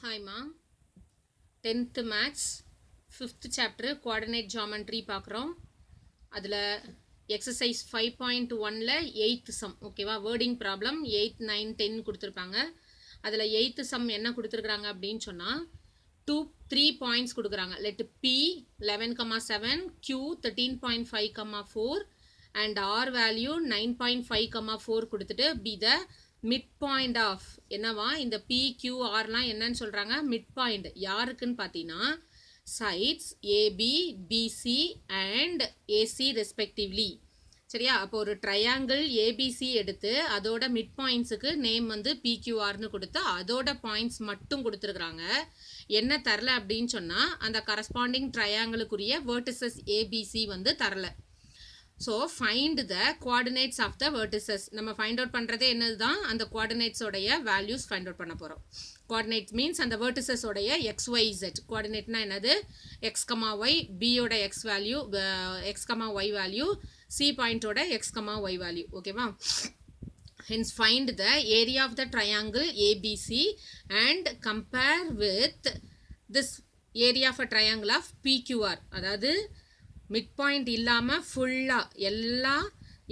Hi ma, 10th maths 5th chapter coordinate geometry பார்க்குறோம். அதில் exercise 5.1ல 8th sum ஓகேவா, wording problem 8, 9, 10 கொடுத்துருப்பாங்க. அதில் 8th sum என்ன கொடுத்துருக்குறாங்க அப்படின்னு சொன்னால் 3 points கொடுக்குறாங்க. let P 11,7, Q 13.5,4 and R value 9.5,4 கொடுத்துட்டு be the midpoint of என்னவா இந்த PQRலாம் என்னன்னு சொல்கிறாங்க, midpoint யாருக்குன்னு பார்த்தீங்கன்னா sides AB, BC and AC respectively. சரியா, அப்போ ஒரு ட்ரையாங்கிள் ஏபிசி எடுத்து அதோட மிட் பாயிண்ட்ஸுக்கு நேம் வந்து பிக்யூஆர்னு கொடுத்து அதோட பாயிண்ட்ஸ் மட்டும் கொடுத்துருக்குறாங்க. என்ன தரல அப்படின்னு சொன்னால் அந்த கரஸ்பாண்டிங் ட்ரையாங்கிளுக்குரிய வெர்டிசஸ் ஏபிசி வந்து தரல. So find the coordinates of the vertices. நம்ம ஃபைண்ட் அவுட் பண்ணுறதே என்னது தான், அந்த கோஆர்டினேட்ஸோடைய வேல்யூஸ் ஃபைண்ட் அவுட் பண்ண போகிறோம். கோஆர்டினேட்ஸ் மீன்ஸ் அந்த வெர்டிசஸோடைய XYZ. கோஆர்டினேட்னா என்னது, X,Y, பியோட X value, X,Y value, C பாயிண்டோட X,Y value. ஓகேவா, hence find the area of the triangle ABC and compare with this area of a triangle of PQR. அதாவது mid point இல்லாமல் ஃபுல்லாக எல்லா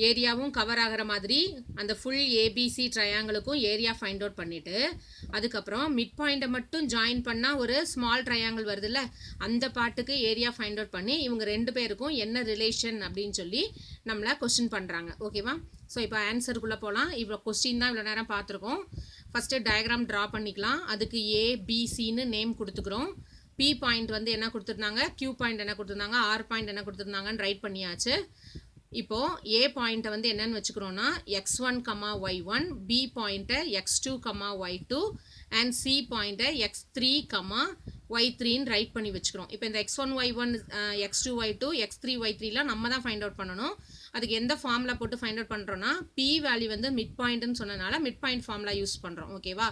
ஏரியாவும் cover ஆகிற மாதிரி அந்த ஃபுல் ஏபிசி ட்ரையாங்கிளுக்கும் ஏரியா ஃபைண்ட் அவுட் பண்ணிவிட்டு அதுக்கப்புறம் மிட் பாயிண்ட்டை மட்டும் ஜாயின் பண்ணால் ஒரு ஸ்மால் ட்ரையாங்கிள் வருதுல்ல, அந்த பாட்டுக்கு ஏரியா ஃபைண்ட் அவுட் பண்ணி இவங்க ரெண்டு பேருக்கும் என்ன ரிலேஷன் அப்படின்னு சொல்லி நம்மளை கொஸ்டின் பண்ணுறாங்க. ஓகேவா, ஸோ இப்போ ஆன்சருக்குள்ளே போகலாம். இவ்வளோ கொஸ்டின் தான் இவ்வளோ நேரம் பார்த்துருக்கோம். ஃபஸ்ட்டு டயக்ராம் ட்ரா பண்ணிக்கலாம். அதுக்கு ஏபிசின்னு நேம் கொடுத்துக்கிறோம். P பாயிண்ட் வந்து என்ன கொடுத்துருந்தாங்க, Q பாயிண்ட் என்ன கொடுத்துருந்தாங்க, R பாயிண்ட் என்ன கொடுத்துருந்தாங்கன்னு ரைட் பண்ணியாச்சு. இப்போது A பாயிண்ட்டை வந்து என்னென்னு வச்சுக்கிறோன்னா X1, Y1, B பாயிண்ட்டை X2, Y2 அண்ட் C பாயிண்ட்டை X3, Y3ன்னு ரைட் பண்ணி வச்சுக்கிறோம். இப்போ இந்த X1, Y1, X2, Y2, X3, Y3லாம் நம்ம தான் ஃபைண்ட் அவுட் பண்ணணும். அதுக்கு எந்த ஃபார்முலா போட்டு ஃபைண்ட் அவுட் பண்ணுறோன்னா P வேல்யூ வந்து மிட் பாயிண்ட்டுன்னு சொன்னனால மிட் பாயிண்ட் ஃபார்முலா யூஸ் பண்ணுறோம். ஓகேவா,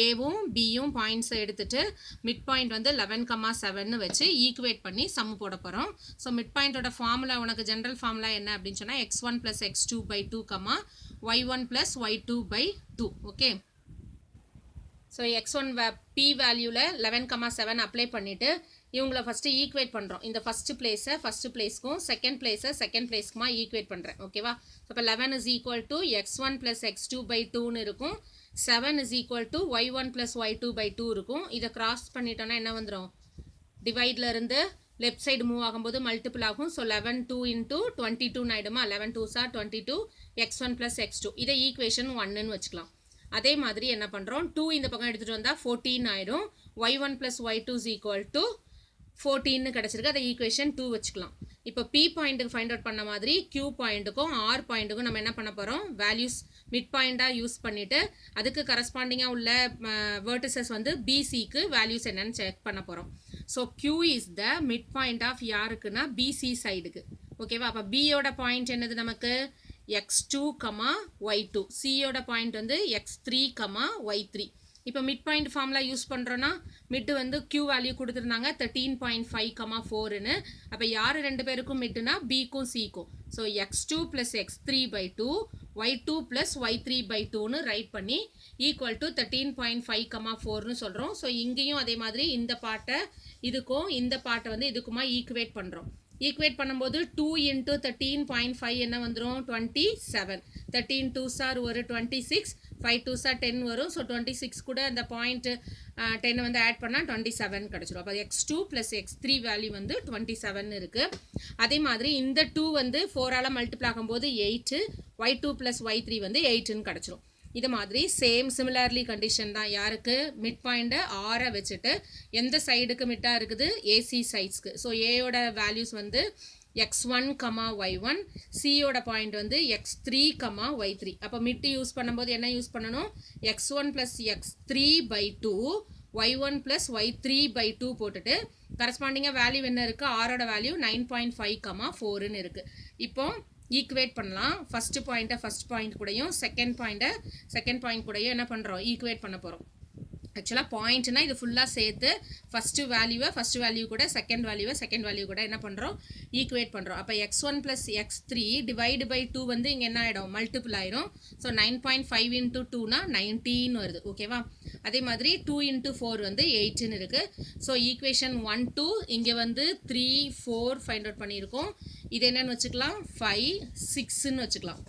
ஏவும் பியும் பாயிண்ட்ஸை எடுத்துகிட்டு மிட் பாயிண்ட் வந்து 11,7ன்னு வச்சு ஈக்குவேட் பண்ணி சம் போட போகிறோம். ஸோ மிட் பாயிண்டோட ஃபார்முலா உனக்கு ஜென்ரல் ஃபார்முலா என்ன அப்படின்னு சொன்னால் X1 + X2/2, Y1 + Y2/2. Okay, so X1 P வேல்யூவில் 11,7 அப்ளை பண்ணிவிட்டு இவங்கள ஃபஸ்ட்டு ஈக்குவேட் பண்ணுறோம். இந்த ஃபஸ்ட்டு பிளேஸை ஃபஸ்ட்டு பிளேஸ்க்கும் செகண்ட் பிளேஸை செகண்ட் பிளேஸ்க்குமா ஈக்குவேட் பண்ணுறேன். ஓகேவா, ஸோ இப்போ 11 = X1 + X2/2ன்னு இருக்கும். 7 = Y1 + Y2/2 இருக்கும். இதை கிராஸ் பண்ணிட்டோன்னா என்ன வந்துடும், டிவைடில் இருந்து லெஃப்ட் சைடு மூவ் ஆகும்போது மல்டிபிள் ஆகும். So 11 2 × 22 ஆகிடுமா, 11 2s are 22, X1 + X2. இதை ஈக்குவேஷன் 1ன்னு வச்சுக்கலாம். அதே மாதிரி என்ன பண்ணுறோம், 2 இந்த பக்கம் எடுத்துகிட்டு வந்தால் 14 ஆயிடும். Y1 + Y2 = 14ன்னு கிடச்சிருக்கு. அதை ஈக்குவேஷன் 2 வச்சுக்கலாம். இப்போ P பாயிண்ட்டுக்கு ஃபைண்ட் அவுட் பண்ண மாதிரி Q பாயிண்ட்டுக்கும் R பாயிண்ட்டுக்கும் நம்ம என்ன பண்ண போகிறோம், வேல்யூஸ் மிட் பாயிண்ட்டாக யூஸ் பண்ணிவிட்டு அதுக்கு கரஸ்பாண்டிங்காக உள்ள வெர்டிசஸ் வந்து BCக்கு வேல்யூஸ் என்னன்னு செக் பண்ண போகிறோம். So Q is the midpoint of யாருக்குன்னா BC சைடுக்கு. ஓகேவா, அப்போ பியோட பாயிண்ட் என்னது நமக்கு X2, Y2, சியோட பாயிண்ட் வந்து X3, Y3. இப்போ மிட் பாயிண்ட் ஃபார்முலா யூஸ் பண்ணுறோன்னா மிட்டு வந்து Q வேல்யூ கொடுத்துருந்தாங்க 13.5,4ன்னு. அப்போ யார் ரெண்டு பேருக்கும் மிட்டுனா பிக்கும் சிக்கும். ஸோ X2 + X3/2, Y2 + Y3/2ன்னு ரைட் பண்ணி ஈக்குவல் டு 13.5,4ன்னு சொல்கிறோம். ஸோ இங்கேயும் அதே மாதிரி இந்த பாட்டை இதுக்கும் இந்த பாட்டை வந்து இதுக்குமா ஈக்குவேட் பண்ணுறோம். ஈக்குவேட் பண்ணும்போது 2 × 13.5 என்ன வந்துடும், 27. 13 2s are ஒரு 26, 5 2s are 10 வரும். ஸோ 26 கூட அந்த பாயிண்ட் 10 வந்து ஆட் பண்ணால் 27 கிடச்சிடும். அப்போ X2 + X3 வேல்யூ வந்து 27 இருக்குது. அதே மாதிரி இந்த 2 வந்து 4ஆல் மல்டிப்ளை ஆகும்போது 8, Y2 + Y3 வந்து 8ன்னு கிடச்சிரும். இது மாதிரி சிமிலர்லி கண்டிஷன் தான் யாருக்கு, மிட் பாயிண்ட்டை ஆரை வச்சுட்டு எந்த சைடுக்கு மிட்டாக இருக்குது, ஏசி சைட்ஸ்க்கு. ஸோ ஏயோட வேல்யூஸ் வந்து X1, Y1, சியோட பாயிண்ட் வந்து X3, Y3. அப்போ மிட்டு யூஸ் பண்ணும்போது என்ன யூஸ் பண்ணணும், X1 + X3/2, Y1 + Y3/2 போட்டுட்டு கரஸ்பாண்டிங்காக வேல்யூ என்ன இருக்குது, ஆரோட வேல்யூ 9.5,4ன்னு இருக்குது. இப்போ ஈக்குவேட் பண்ணலாம். ஃபஸ்ட்டு பாயிண்ட்டை ஃபஸ்ட் பாயிண்ட் கூடயும் செகண்ட் பாயிண்ட் கூடயும் என்ன பண்ணுறோம், ஈக்குவேட் பண்ண போகிறோம். ஆக்சுவலாக பாயிண்ட்னா இது ஃபுல்லாக சேர்த்து ஃபஸ்ட்டு வேல்யூ கூட செகண்ட் வேல்யூ கூட என்ன பண்ணுறோம் ஈக்குவேட் பண்ணுறோம். அப்போ x1 + x3 டிவைடு பை 2 வந்து இங்கே என்ன ஆகிடும் மல்டிபிள் ஆயிரும். ஸோ 9.5 × 2னா 19 வருது. ஓகேவா? அதே மாதிரி 2 × 4 வந்து 8ன்னு இருக்குது. ஸோ ஈக்குவேஷன் 1 2 இங்கே வந்து 3 4 ஃபைண்ட் அவுட் பண்ணியிருக்கோம். இது என்னென்னு வச்சுக்கலாம் 5 6ன்னு வச்சுக்கலாம்.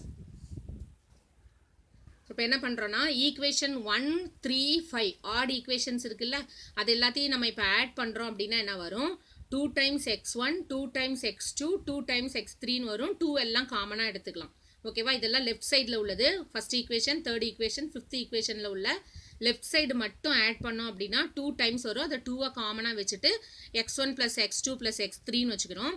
இப்போ என்ன பண்ணுறோன்னா ஈக்குவேஷன் 1 3 5 ஆட் ஈக்குவேஷன்ஸ் இருக்குல்ல அது எல்லாத்தையும் நம்ம இப்போ ஆட் பண்ணுறோம் அப்படின்னா என்ன வரும் 2 times x1 2 times x2 2 times x3ன்னு வரும். 2 எல்லாம் காமனாக எடுத்துக்கலாம். ஓகேவா? இதெல்லாம் லெஃப்ட் சைடில் உள்ளது. First equation, third equation, fifth ஈக்குவேஷனில் உள்ள லெஃப்ட் சைடு மட்டும் ஆட் பண்ணோம் அப்படின்னா 2 டைம்ஸ் வரும். அதை 2 காமனாக வச்சுட்டு x1 + x2 + x3ன்னு வச்சுக்கிறோம்.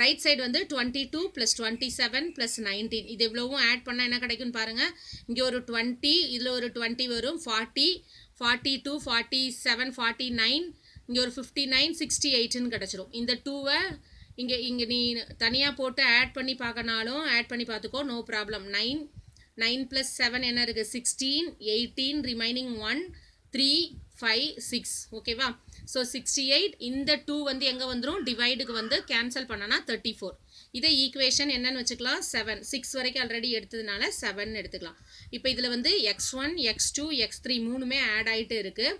ரைட் சைடு வந்து 22 + 27 + 19 இது எவ்வளவும் ஆட் பண்ணால் என்ன கிடைக்கும்னு பாருங்கள். இங்கே ஒரு 20 இதில் ஒரு 20 வரும். 40 42 47 49 இங்கே ஒரு 59 68ன்னு கிடச்சிரும். இந்த 2வை இங்கே நீ தனியாக போட்டு ஆட் பண்ணி பார்க்கனாலும் ஆட் பண்ணி பார்த்துக்கோ, நோ ப்ராப்ளம். 9 + 7 என்ன இருக்குது 16 18 ரிமைனிங் 1 3 5 6 ஓகேவா? ஸோ 68 இந்த 2 வந்து எங்கே வந்துடும் டிவைடுக்கு வந்து கேன்சல் பண்ணனா 34. இதை ஈக்குவேஷன் என்னன்னு வச்சுக்கலாம் 7 6 வரைக்கும் ஆல்ரெடி எடுத்ததுனால 7 எடுத்துக்கலாம். இப்போ இதில் வந்து x1 x2 x3 மூணுமே ஆட் ஆகிட்டு இருக்குது.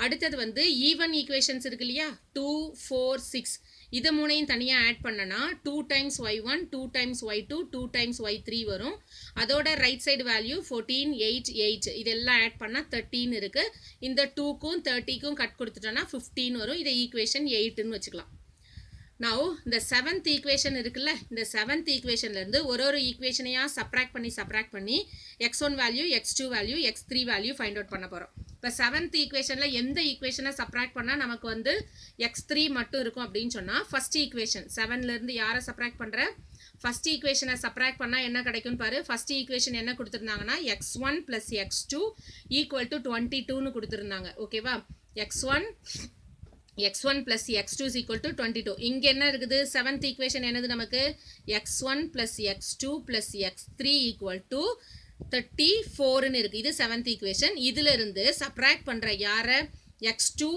அடுத்தது வந்து ஈவன் ஈக்குவேஷன்ஸ் இருக்கு இல்லையா 2 4 6 இதை மூணையும் தனியாக ஆட் பண்ணனா 2 times y1 2 times y2 2 times y3 வரும். அதோட ரைட் சைடு வேல்யூ 14 8 8 இதெல்லாம் ஆட் பண்ணால் 13 இருக்குது. இந்த 2க்கும் 30க்கும் கட் கொடுத்துட்டோன்னா 15 வரும். இதை ஈக்குவேஷன் 8ன்னு வச்சுக்கலாம். நவ் இந்த 7th ஈக்குவேஷன் இருக்குல்ல இந்த 7th ஈக்குவேஷன்லேருந்து ஒரு ஈக்குவேஷனையாக சப்ராக்ட் பண்ணி x1 value x2 value x3 value find out பண்ண போகிறோம். இப்போ 7th ஈக்குவேஷனில் எந்த ஈக்குவேஷனை சப்ராக்ட் பண்ணால் நமக்கு வந்து x3 மட்டும் இருக்கும் அப்படின்னு சொன்னால் ஃபஸ்ட் ஈக்குவேஷன் 7லேருந்து யாரை சப்ராக்ட் பண்ணுற ஃபஸ்ட் ஈக்குவேஷனை சப்ராக்ட் பண்ணால் என்ன கிடைக்கும்னு பாரு. ஃபஸ்ட் ஈக்குவேஷன் என்ன கொடுத்துருந்தாங்கன்னா x1 + x2 = 22ன்னு கொடுத்துருந்தாங்க. ஓகேவா? x1 + x2 = 22. இங்கே என்ன இருக்குது 7th ஈக்குவேஷன் என்னது நமக்கு x1 + x2 + x3 = 34ன்னு இருக்குது. இது 7th ஈக்குவேஷன். இதிலிருந்து சப்ராக்ட் பண்ணுற யாரை x2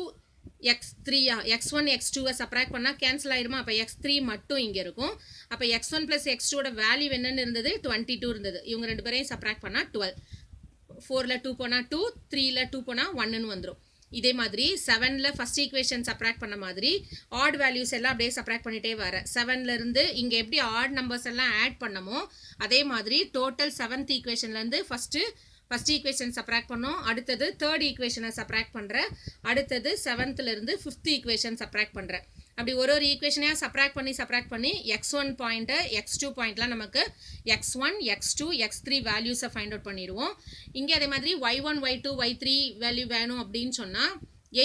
x3 x1 x2வை சப்ராக்ட் பண்ணால் கேன்சல் ஆகிடுமா? அப்போ x3 மட்டும் இங்கே இருக்கும். அப்போ x1 + x2ஓட வேல்யூ என்னென்னு இருந்தது 22 இருந்தது. இவங்க ரெண்டு பேரையும் சப்ராக்ட் பண்ணால் 12. 4ல் 2 போனால் 2 3ல் 2 போனால் 1ன்னு வந்துடும். இதே மாதிரி 7ல் ஃபஸ்ட் ஈக்குவேஷன் சப்ராக்ட் பண்ண மாதிரி ஆட் வேல்யூஸ் எல்லாம் அப்படியே சப்ராக்ட் பண்ணிகிட்டே வர 7லேருந்து இங்கே எப்படி ஆட் நம்பர்ஸ் எல்லாம் ஆட் பண்ணமோ அதே மாதிரி டோட்டல் 7th ஈக்குவேஷன்லேருந்து ஃபஸ்ட் ஈக்குவேஷன் சப்ராக்ட் பண்ணோம். அடுத்தது தேர்ட் ஈக்குவேஷனை சப்ராக்ட் பண்ணுற அடுத்தது 7th-லேருந்து 5th ஈக்குவேஷன் சப்ராக்ட் பண்ணுற அப்படி ஒரு ஈக்குவேஷனையாக சப்ராக்ட் பண்ணி x1 பாயிண்ட்டு x2 பாயிண்ட்லாம் நமக்கு x1 x2 x3 வேல்யூஸை ஃபைண்ட் அவுட் பண்ணிடுவோம். இங்கே அதே மாதிரி y1 y2 y3 வேல்யூ வேணும் அப்படின்னு சொன்னால்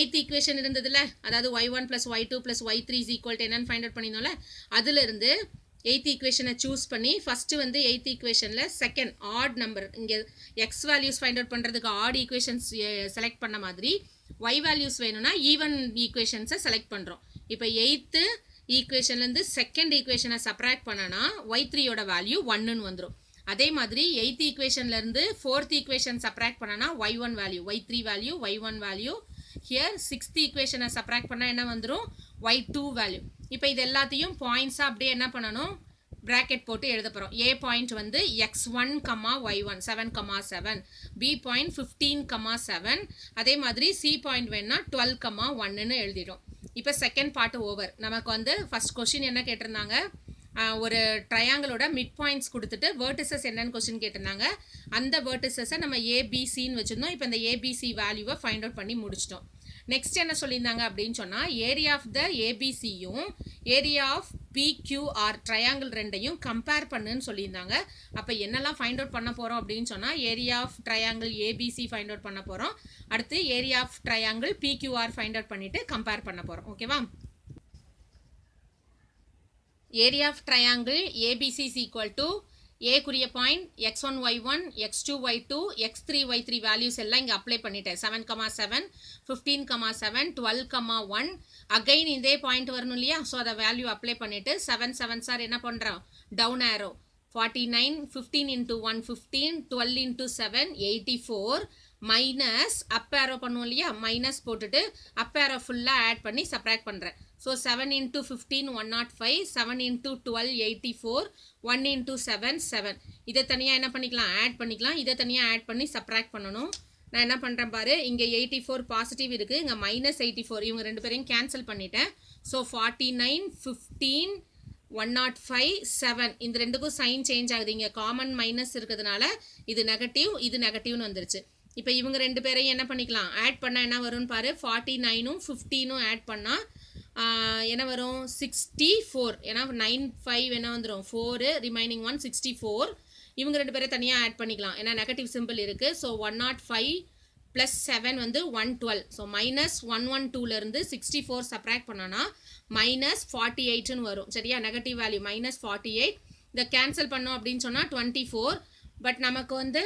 8th ஈக்குவேஷன் இருந்ததுல அதாவது y1 + y2 + y3 = என்னன்னு ஃபைண்ட் அவுட் பண்ணியிருந்தோம்ல அதிலிருந்து 8th ஈக்குவேஷனை சூஸ் பண்ணி ஃபஸ்ட்டு வந்து 8th ஈக்குவேஷனில் செகண்ட் ஆட் நம்பர் இங்கே எக்ஸ் வேல்யூஸ் ஃபைண்ட் அவுட் பண்ணுறதுக்கு ஆட் ஈக்குவேஷன்ஸ் செலக்ட் பண்ண மாதிரி y வேல்யூஸ் வேணும்னா ஈவன் ஈக்குவேஷன்ஸை செலக்ட் பண்ணுறோம். இப்போ 8th ஈக்குவேஷன்லேருந்து செகண்ட் ஈக்குவேஷனை சப்ராக்ட் பண்ணனா y3யோட வேல்யூ 1ன்னு வந்துடும். அதே மாதிரி 8th ஈக்குவேஷன்லேருந்து 4th ஈக்குவேஷன் சப்ராக்ட் பண்ணனா y1 value y3 value y1 value here 6th ஈக்குவேஷனை சப்ராக்ட் பண்ணால் என்ன வந்துடும் y2 வேல்யூ. இப்போ இது எல்லாத்தையும் பாயிண்ட்ஸாக அப்படியே என்ன பண்ணணும் ப்ராக்கெட் போட்டு எழுத போகிறோம். ஏ பாயிண்ட் வந்து x1, y1 7, 7 பி பாயிண்ட் 15, 7 அதே மாதிரி சி பாயிண்ட் வேணுன்னா 12, 1ன்னு எழுதிடும். இப்போ செகண்ட் பார்ட் ஓவர். நமக்கு வந்து ஃபஸ்ட் கொஸ்டின் என்ன கேட்டிருந்தாங்க ஒரு ட்ரையாங்கிளோட மிட் பாயிண்ட்ஸ் கொடுத்துட்டு வேர்டிசஸ் என்னன்னு கொஸ்டின் கேட்டிருந்தாங்க. அந்த வேர்டிசஸை நம்ம ஏபிசின்னு வச்சுருந்தோம். இப்போ இந்த ஏபிசி வேல்யூவை ஃபைண்ட் அவுட் பண்ணி முடிச்சிட்டோம். நெக்ஸ்ட் என்ன சொல்லியிருந்தாங்க அப்படின்னு சொன்னால் ஏரியா ஆஃப் த ஏபிசியும் ஏரியா ஆஃப் பிக்யூஆர் ட்ரையாங்கிள் ரெண்டையும் கம்பேர் பண்ணுன்னு சொல்லியிருந்தாங்க. அப்போ என்னெல்லாம் ஃபைண்ட் அவுட் பண்ண போகிறோம் அப்படின்னு சொன்னால் area of triangle ABC find out பண்ண போகிறோம். அடுத்து area of triangle PQR find out பண்ணிவிட்டு கம்பேர் பண்ண போகிறோம். ஓகேவா? Area of triangle ABC is equal to ஏக்குரிய point x1 y1 x2 y2 x3 y3 values எல்லாம் இங்கே அப்ளை பண்ணிட்டேன். 7, 7 15, 7 12, 1 அகைன் இதே பாயிண்ட் வரணும் இல்லையா? ஸோ அதை வேல்யூ அப்ளை பண்ணிவிட்டு 7 7 சார் என்ன பண்ணுறோம் down arrow 49 15 × 1 15 12 × 7 84 minus up arrow பண்ணுவோம் இல்லையா, மைனஸ் போட்டுட்டு அப் ஏரோ ஃபுல்லாக ஆட் பண்ணி சப்ராக்ட் பண்ணுறேன். ஸோ 7 × 15 105, 7 × 12 84, 1 × 7 7. இதை தனியாக என்ன பண்ணிக்கலாம், ஆட் பண்ணிக்கலாம். இதை தனியாக ஆட் பண்ணி சப்ராக்ட் பண்ணணும். நான் என்ன பண்ணுறேன் பாரு, இங்கே 84 பாசிட்டிவ் இருக்குது, இங்கே மைனஸ் 84, இவங்க ரெண்டு பேரையும் கேன்சல் பண்ணிட்டேன். ஸோ 49 15 105 7, இந்த ரெண்டுக்கும் சைன் சேஞ்ச் ஆகுது. இங்கே காமன் மைனஸ் இருக்கிறதுனால இது நெகட்டிவ், இது நெகட்டிவ்னு வந்துருச்சு. இப்போ இவங்க ரெண்டு பேரையும் என்ன பண்ணிக்கலாம், ஆட் பண்ணால் என்ன வரும்னு பாரு, 49ம் 15ம் ஆட் பண்ணால் என்ன வரும், 64. ஏன்னா 9 5 என்ன வந்துடும், 4, ரிமைனிங் 1 64. இவங்க ரெண்டு பேரை தனியாக ஆட் பண்ணிக்கலாம், ஏன்னா நெகட்டிவ் சிம்பிள் இருக்குது. ஸோ 105 + 7 வந்து 112. ஸோ மைனஸ் 112லேருந்து 64 சப்ராக்ட் பண்ணோன்னா மைனஸ் 48ன்னு வரும். சரியா, நெகட்டிவ் வேல்யூ மைனஸ் 48. இதை கேன்சல் பண்ணோம் அப்படின்னு சொன்னால் 24. பட் நமக்கு வந்து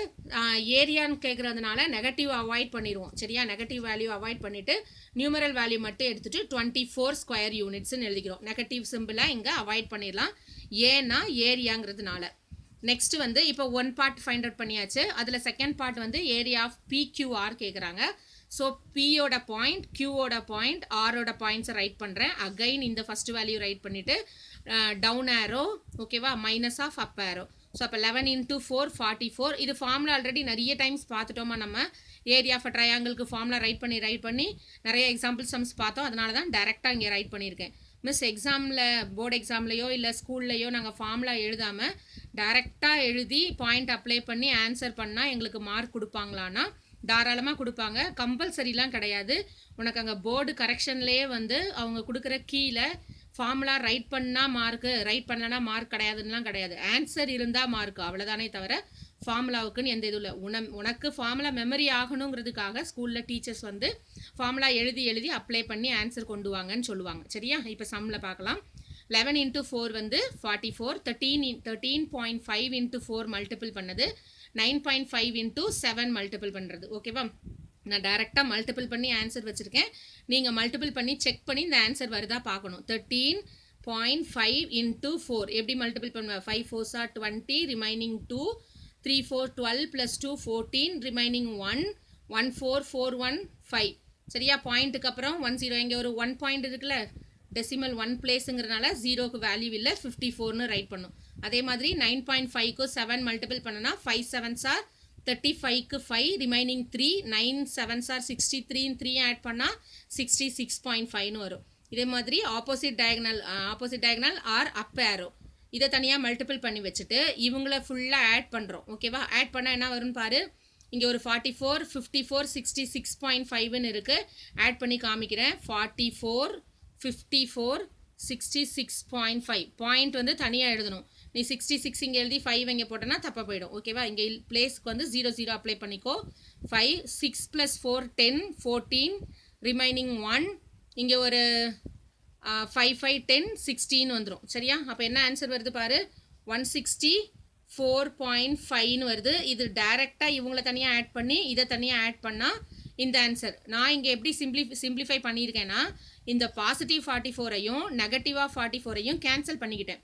ஏரியான்னு கேட்குறதுனால நெகட்டிவ் அவாய்ட் பண்ணிடுவோம். சரியா, நெகட்டிவ் வேல்யூ அவாய்ட் பண்ணிவிட்டு நியூமரல் வேல்யூ மட்டும் எடுத்துகிட்டு 24 ஸ்கொயர் யூனிட்ஸ்ன்னு எழுதிக்கிறோம். நெகட்டிவ் சிம்பிளை இங்கே அவாய்ட் பண்ணிடலாம், ஏன்னா ஏரியாங்கிறதுனால. நெக்ஸ்ட் வந்து இப்போ ஒன் பார்ட் ஃபைண்ட் அவுட் பண்ணியாச்சு. அதில் செகண்ட் பார்ட் வந்து ஏரியா ஆஃப் PQR கேட்குறாங்க. ஸோ பியோட பாயிண்ட், கியூவோட பாயிண்ட், ஆரோட பாயிண்ட்ஸை ரைட் பண்ணுறேன். அகைன் இந்த ஃபஸ்ட் வேல்யூ ரைட் பண்ணிவிட்டு டவுன் ஏரோ, ஓகேவா, minus of up arrow. So அப்போ 11 × 4 44. இது ஃபார்முலா ஆல்ரெடி நிறைய டைம்ஸ் பார்த்துட்டோமா நம்ம, ஏரியா ஆஃப் ட்ரையாங்கிளுக்கு ஃபார்முலா ரைட் பண்ணி நிறைய எக்ஸாம்பிள் சம்ஸ் பார்த்தோம். அதனால தான் டேரெக்டாக இங்கே ரைட் பண்ணியிருக்கேன். மிஸ் எக்ஸாமில், போர்டு எக்ஸாம்லையோ இல்லை ஸ்கூல்லையோ நாங்கள் ஃபார்முலா எழுதாமல் டேரெக்டாக எழுதி பாயிண்ட் அப்ளை பண்ணி ஆன்சர் பண்ணால் எங்களுக்கு மார்க் கொடுப்பாங்களான்னா தாராளமாக கொடுப்பாங்க. கம்பல்சரிலாம் கிடையாது. உனக்கு அங்கே போர்டு கரெக்ஷன்லேயே வந்து அவங்க கொடுக்குற கீழே ஃபார்முலா ரைட் பண்ணால் மார்க்கு, ரைட் பண்ணலன்னா மார்க் கிடையாதுன்னெலாம் கிடையாது. ஆன்சர் இருந்தால் மார்க், அவ்வளோதானே தவிர ஃபார்முலாவுக்குன்னு எந்த இதுவும் இல்லை. உனக்கு ஃபார்முலா மெமரி ஆகணுங்கிறதுக்காக ஸ்கூலில் டீச்சர்ஸ் வந்து ஃபார்முலா எழுதி அப்ளை பண்ணி ஆன்சர் கொண்டு வாங்கன்னு சொல்லுவாங்க. சரியா, இப்போ சம்மில் பார்க்கலாம். 11 × 4 வந்து 44, 13.5 × 4 மல்டிபிள் பண்ணது, 9.5 × 7 மல்டிபிள் பண்ணுறது. ஓகேவா, நான் டேரெக்டாக மல்டிபிள் பண்ணி ஆன்சர் வச்சுருக்கேன். நீங்கள் மல்டிபிள் பண்ணி செக் பண்ணி இந்த ஆன்சர் வருதா பார்க்கணும். 13.5 × 4 எப்படி மல்டிபிள் பண்ணுவேன், 5 4s are 20, ரிமைனிங் 2, 3 4 12 + 2 14, ரிமைனிங் 1, 1 4 4 1 5. சரியா, பாயிண்ட்டுக்கு அப்புறம் 1 0, இங்கே ஒரு 1 பாயிண்ட் இருக்குல்ல, டெசிமல் 1 பிளேஸுங்கிறதுனால 0க்கு வேல்யூ இல்லை, 54ன்னு ரைட் பண்ணும். அதே மாதிரி 9.5க்கு 7 மல்டிபிள் பண்ணனா 5 7s are 35க்கு 5, ரிமைனிங் 3, 9 7s are 63, 3 ஆட் பண்ணால் 66.5ன்னு வரும். இதே மாதிரி opposite diagonal are up arrow, இதை தனியாக மல்டிபிள் பண்ணி வச்சுட்டு இவங்கள ஃபுல்லாக ஆட் பண்ணுறோம். ஓகேவா, ஆட் பண்ணால் என்ன வரும்னு பாரு, இங்கே ஒரு 44 54 66.5ன்னு இருக்குது. ஆட் பண்ணி காமிக்கிறேன். 44 54 66.5. பாயிண்ட் வந்து தனியாக எழுதணும். நீ 66 இங்கே எழுதி 5 இங்கே போட்டோன்னா தப்பாக போயிடும். ஓகேவா, இங்கே பிளேஸ்க்கு வந்து 0 0 அப்ளை பண்ணிக்கோ. 5 6 + 4 10 14, ரிமைனிங் 1, இங்கே ஒரு 5 5 10 16 வந்துடும். சரியா, அப்போ என்ன ஆன்சர் வருது பாரு, 164.5ன்னு வருது. இது டைரெக்டாக இவங்களை தனியாக ஆட் பண்ணி இதை தனியாக ஆட் பண்ணால் இந்த ஆன்சர். நான் இங்கே எப்படி சிம்பிளிஃபை பண்ணியிருக்கேன்னா, இந்த பாசிட்டிவ் 44ஐயும் நெகட்டிவாக 44ஐயும் கேன்சல் பண்ணிவிட்டு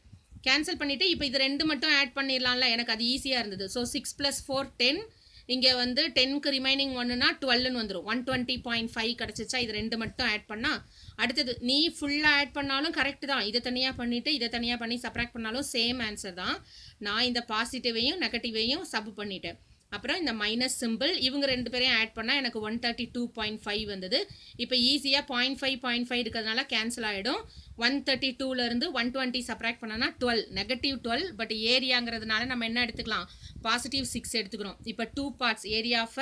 இப்போ இது ரெண்டு மட்டும் ஆட் பண்ணிடலாம்ல, எனக்கு அது ஈஸியாக இருந்தது. ஸோ 6 + 4 10, இங்கே வந்து 10க்கு ரிமைனிங் 1னா 12ன்னு வந்துடும். 120.5 கிடச்சிச்சா. இது ரெண்டு மட்டும் ஆட் பண்ணால் அடுத்தது நீ ஃபுல்லாக ஆட் பண்ணாலும் கரெக்டு தான். இதை தனியாக பண்ணிவிட்டு இதை தனியாக பண்ணி சப்ராக்ட் பண்ணாலும் சேம் ஆன்சர் தான். நான் இந்த பாசிட்டிவையும் நெகட்டிவையும் சப் பண்ணிட்டேன். அப்புறம் இந்த மைனஸ் சிம்பிள், இவங்க ரெண்டு பேரையும் ஆட் பண்ணால் எனக்கு 132.5 வந்தது. இப்போ ஈஸியாக 0.5 இருக்கிறதுனால கேன்சல் ஆகிடும். 132லேருந்து 120 சப்ராக்ட் பண்ணனா 12, -12. பட் ஏரியாங்கிறதுனால நம்ம என்ன எடுத்துக்கலாம், +6 எடுத்துக்கிறோம். இப்போ 2 பார்ட்ஸ், ஏரியா ஆஃப்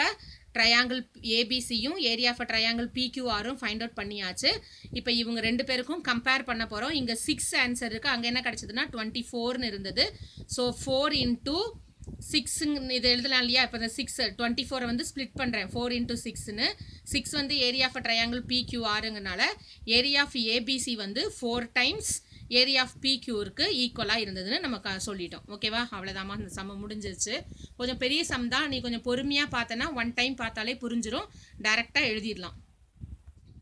ட்ரையாங்கிள் ஏபிசியும் ஏரியா ஆஃப் ட்ரையாங்கிள் PQRும் ஃபைண்ட் அவுட் பண்ணியாச்சு. இப்போ இவங்க ரெண்டு பேருக்கும் கம்பேர் பண்ண போகிறோம். இங்கே 6 ஆன்சர் இருக்குது, அங்கே என்ன கிடச்சிதுன்னா 24ன்னு இருந்தது. ஸோ 4 × 6 இது எழுதலாம் இல்லையா. இப்போ இந்த 6 24 வந்து ஸ்ப்ளிட் பண்ணுறேன். 4 × 6ன்னு. 6 வந்து ஏரியா ஆஃப் ட்ரையாங்கிள் PQRங்கிறனால ஏரியா ஆஃப் ஏபிசி வந்து 4 டைம்ஸ் ஏரியா ஆஃப் PQருக்கு ஈக்குவலாக இருந்ததுன்னு நமக்கு சொல்லிட்டோம். ஓகேவா, அவ்வளோதாம்மா, இந்த சம் முடிஞ்சிருச்சு. கொஞ்சம் பெரிய சம் தான், நீ கொஞ்சம் பொறுமையாக பார்த்தனா 1 டைம் பார்த்தாலே புரிஞ்சிடும், டைரெக்டாக எழுதிடலாம்.